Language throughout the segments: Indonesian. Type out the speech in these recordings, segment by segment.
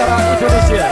veteran Indonesia.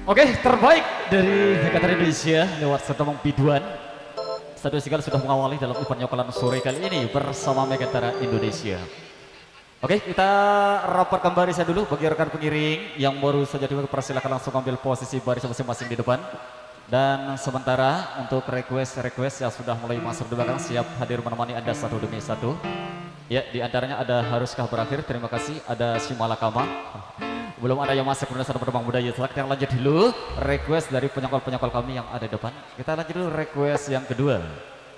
Oke, terbaik dari veteran Indonesia lewat Setemang Biduan. Stadion Sigala sudah mengawali dalam event nyokolan sore kali ini bersama Megantara Indonesia. Oke, kita rapat kembali saya dulu bagi rekan pengiring yang baru saja dipersilakan langsung ambil posisi baris masing-masing di depan. Dan sementara untuk request yang sudah mulai masuk di belakang siap hadir menemani Anda satu demi satu. Ya, di antaranya ada Haruskah Berakhir, terima kasih. Ada Simalakama. Belum ada yang masuk kemudian satu penerbang budaya. Setelah kita lanjut dulu request dari penyokol-penyokol kami yang ada di depan. Kita lanjut dulu request yang kedua.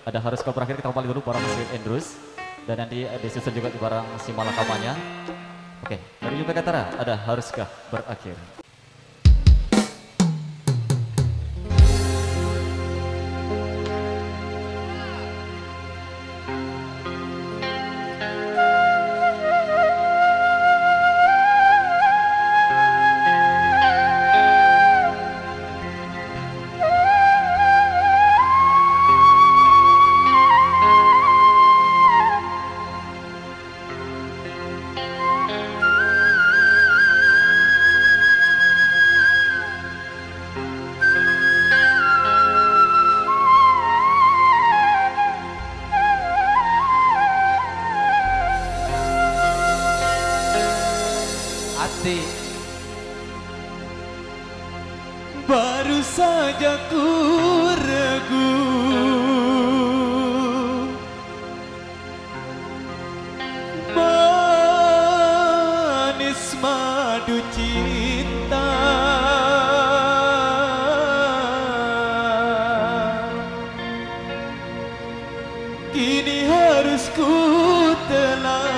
Ada Haruskah Berakhir, kita kembali dulu barang Mas Andrews. Dan nanti disusun juga di barang Simalakamanya. Oke, dari Megantara ada Haruskah Berakhir. Baru saja ku ragu manis madu cinta, kini harus ku telan.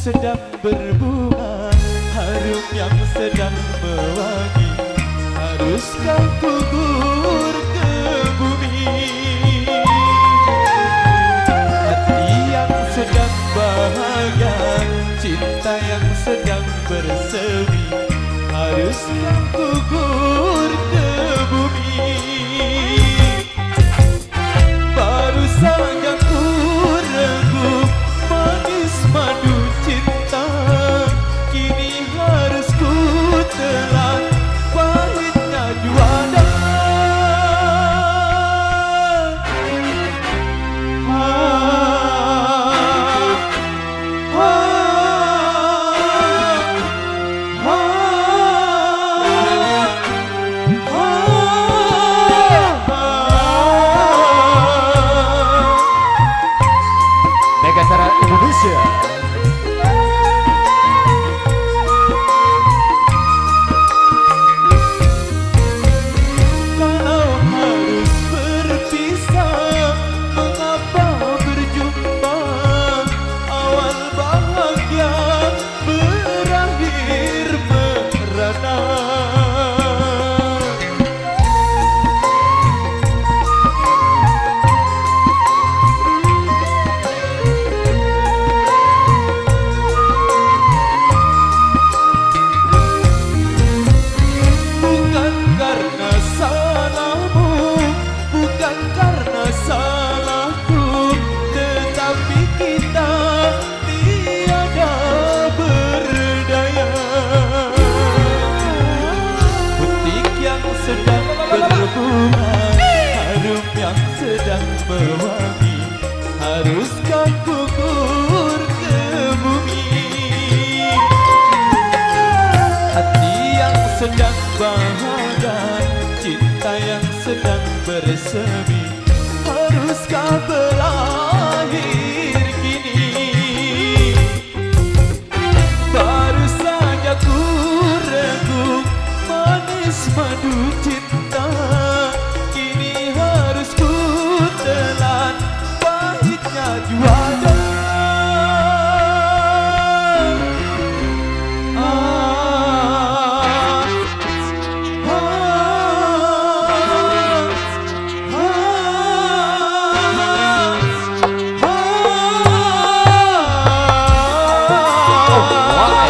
sedang berbunga, harum yang sedang mewangi, haruskah gugur ke bumi? Hati yang sedang bahagia, cinta yang sedang bersemi, haruskah gugur ke bumi? Baru saja ku regu manis madu cinta, kini harus ku telan pahitnya juara. Megantara Indonesia. Kalau harus berpisah, mengapa berjumpa? Awal bahagia berakhir merana. Bukan karena salahmu, bukan karena salahku, tetapi kita tiada berdaya. Butik yang sedang berbunga, harum yang sedang mewangi, haruskah gugur ke bumi? Hati yang sedang bahagia, cinta yang sedang bersemi, haruskah berakhir kini? Baru saja ku regu manis madu cinta, kini harus ku telan pahitnya juara. Why?